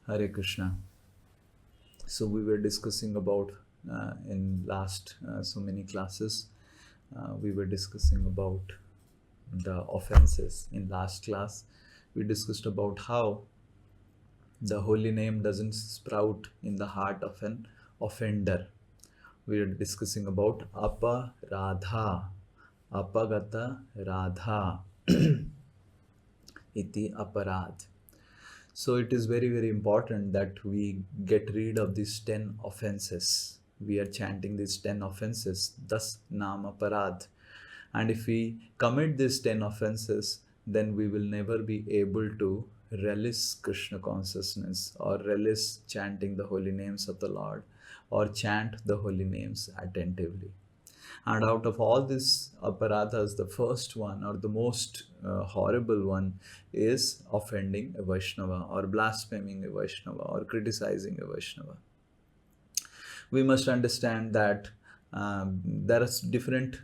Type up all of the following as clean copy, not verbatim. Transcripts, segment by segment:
Hare Krishna. So we were discussing about in last so many classes, we were discussing about the offenses. In last class, we discussed about how the holy name doesn't sprout in the heart of an offender. We are discussing about aparadha, apagata radha, iti aparad. So it is very, very important that we get rid of these 10 offenses. We are chanting these 10 offenses, thus Nama Parad. And if we commit these 10 offenses, then we will never be able to relish Krishna consciousness or relish chanting the holy names of the Lord or chant the holy names attentively. And out of all these aparadhas, the first one or the most horrible one is offending a Vaishnava or blaspheming a Vaishnava or criticizing a Vaishnava. We must understand that there are different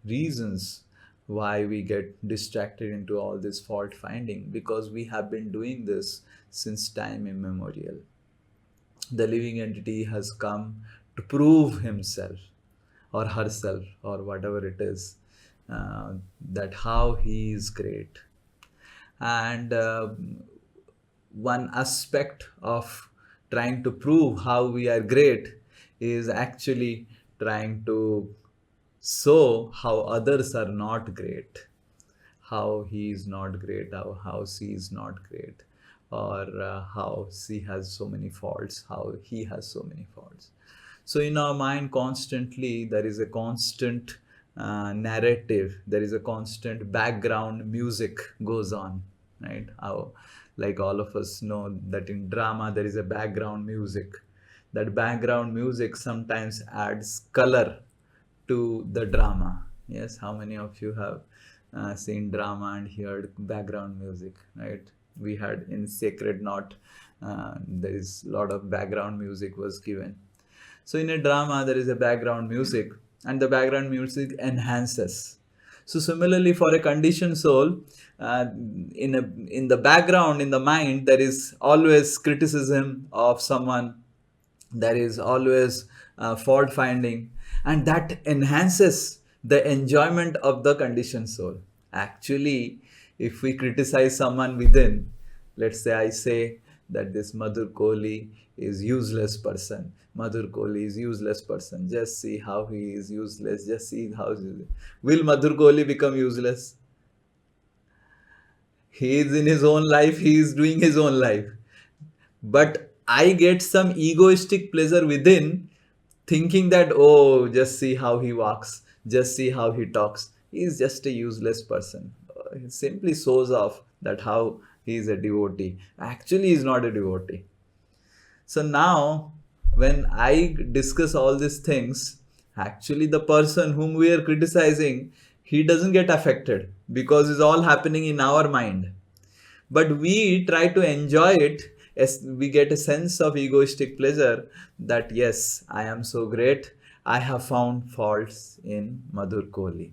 reasons why we get distracted into all this fault finding, because we have been doing this since time immemorial. The living entity has come to prove himself or herself or whatever it is, that how he is great. And one aspect of trying to prove how we are great is actually trying to show how others are not great, how he is not great, how she is not great, or how she has so many faults, how he has so many faults. So in our mind constantly there is a constant narrative, there is a constant background music goes on, right? How, like all of us know that in drama there is a background music. That background music sometimes adds color to the drama. Yes, how many of you have seen drama and heard background music, right? We had in Sacred Knot, there is a lot of background music was given. So in a drama, there is a background music, and the background music enhances. So similarly, for a conditioned soul, in the background, in the mind, there is always criticism of someone. There is always fault finding, and that enhances the enjoyment of the conditioned soul. Actually, if we criticize someone within, let's say I say that this Madhur Kohli is useless person. Madhur Kohli is useless person. Just see how he is useless. Just see how will Madhur Kohli become useless? He is in his own life. He is doing his own life. But I get some egoistic pleasure within, thinking that, oh, just see how he walks, just see how he talks. He is just a useless person. He simply shows off that how he is a devotee. Actually, he is not a devotee. So now, when I discuss all these things, actually the person whom we are criticizing, he doesn't get affected because it's all happening in our mind. But we try to enjoy it as we get a sense of egoistic pleasure that yes, I am so great, I have found faults in Madhur Kohli.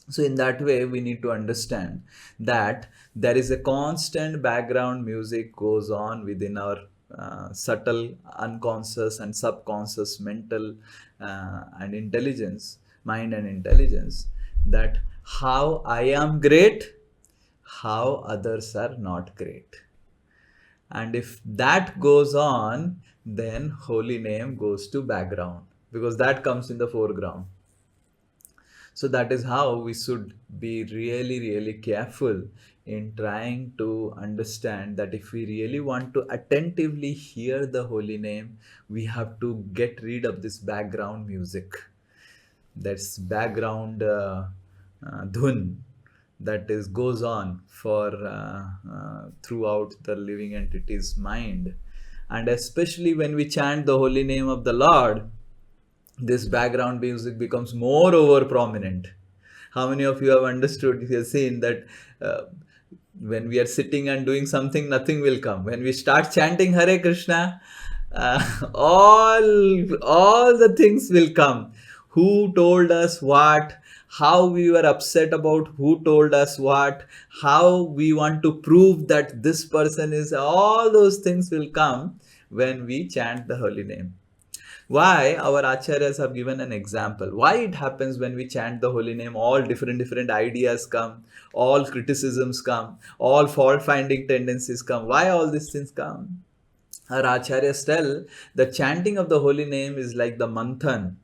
So in that way, we need to understand that there is a constant background music goes on within our subtle unconscious and subconscious mental and intelligence, mind and intelligence, that how I am great, how others are not great. And if that goes on, then holy name goes to background because that comes in the foreground. So that is how we should be really, really careful in trying to understand that if we really want to attentively hear the holy name, we have to get rid of this background music. That's background dhun that is goes on for throughout the living entity's mind. And especially when we chant the holy name of the Lord, this background music becomes more over prominent. How many of you have understood, you have seen that when we are sitting and doing something, nothing will come. When we start chanting Hare Krishna, all the things will come. Who told us what, how we were upset about who told us what, how we want to prove that this person is, all those things will come when we chant the holy name. Why? Our acharyas have given an example. Why it happens when we chant the holy name, all different ideas come, all criticisms come, all fault finding tendencies come. Why all these things come? Our acharyas tell the chanting of the holy name is like the manthan,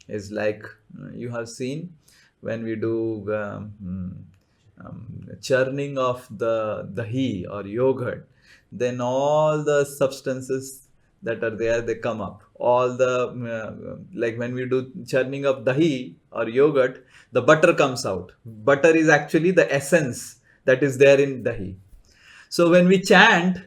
is like, you have seen when we do churning of the dahi or yogurt, then all the substances that are there, they come up. All the like when we do churning of dahi or yogurt, the butter comes out. Butter is actually the essence that is there in dahi. So when we chant,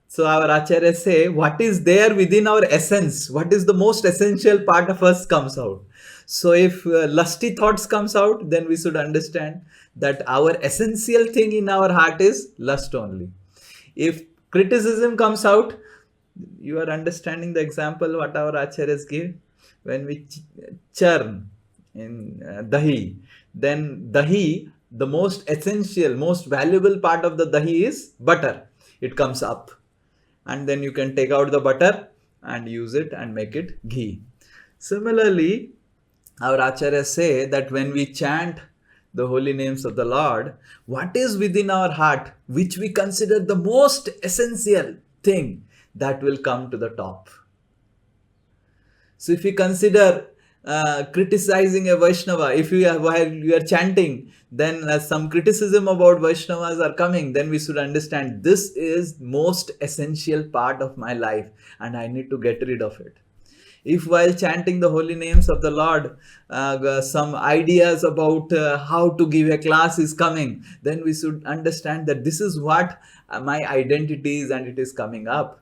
so our acharyas say, what is there within our essence, what is the most essential part of us comes out. So if lusty thoughts comes out, then we should understand that our essential thing in our heart is lust only. If criticism comes out, you are understanding the example what our acharyas give. When we churn in dahi, then dahi, the most essential, most valuable part of the dahi is butter. It comes up, and then you can take out the butter and use it and make it ghee. Similarly, our acharyas say that when we chant the holy names of the Lord, what is within our heart, which we consider the most essential thing, that will come to the top. So if you consider criticizing a Vaishnava, if you are, while you are chanting, then some criticism about Vaishnavas are coming, then we should understand this is most essential part of my life and I need to get rid of it. If while chanting the holy names of the Lord, some ideas about how to give a class is coming, then we should understand that this is what my identity is and it is coming up.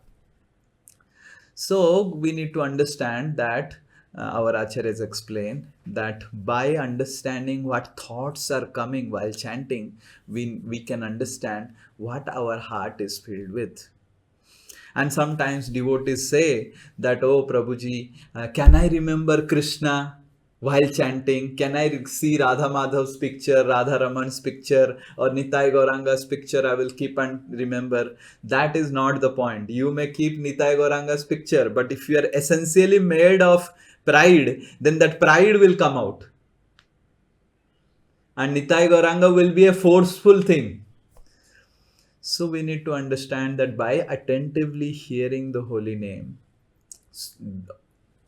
So we need to understand that our acharyas explain that by understanding what thoughts are coming while chanting, we can understand what our heart is filled with. And sometimes devotees say that, oh Prabhuji, can I remember Krishna while chanting? Can I see Radha Madhav's picture, Radha Raman's picture, or Nitai Gauranga's picture? I will keep and remember. That is not the point. You may keep Nitai Gauranga's picture, but if you are essentially made of pride, then that pride will come out. And Nitai Gauranga will be a forceful thing. So we need to understand that by attentively hearing the holy name,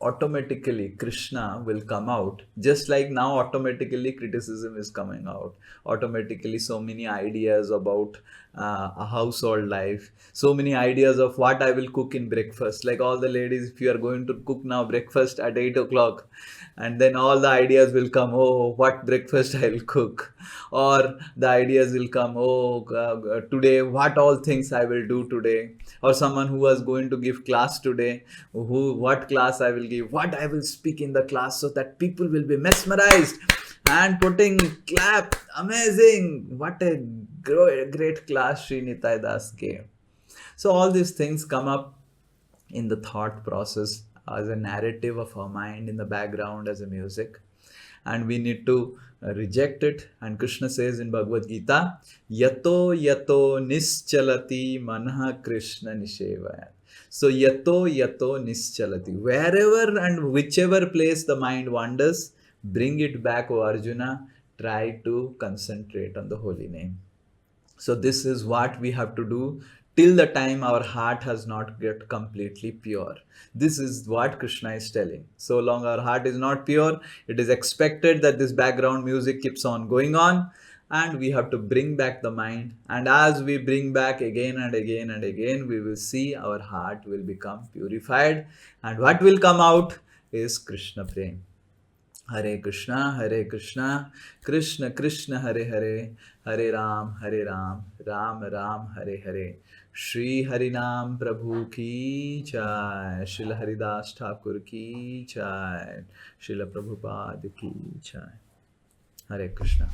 automatically Krishna will come out. Just like now automatically criticism is coming out, automatically so many ideas about a household life, so many ideas of what I will cook in breakfast. Like all the ladies, if you are going to cook now breakfast at 8 o'clock, and then all the ideas will come, oh what breakfast I will cook, or the ideas will come, oh today what all things I will do today, or someone who was going to give class today, what class I will give, what I will speak in the class, so that people will be mesmerized and putting clap, amazing, what a great class Sri Nitai Das gave. So all these things come up in the thought process as a narrative of our mind in the background as a music, and we need to reject it. And Krishna says in Bhagavad Gita, yato yato nischalati manah Krishna nishevaya. So yato yato nischalati, wherever and whichever place the mind wanders, bring it back, O Arjuna. Try to concentrate on the holy name. So this is what we have to do till the time our heart has not get completely pure. This is what Krishna is telling. So long our heart is not pure, it is expected that this background music keeps on going on, and we have to bring back the mind. And as we bring back again and again and again, we will see our heart will become purified, and what will come out is Krishna Prem. Hare Krishna, Krishna Krishna, Hare Hare, Hare Ram, Ram Ram, Hare Hare. Shri Harinam Prabhu ki jai, Srila Haridas Thakur ki jai, Srila Prabhupada ki jai. Hare Krishna.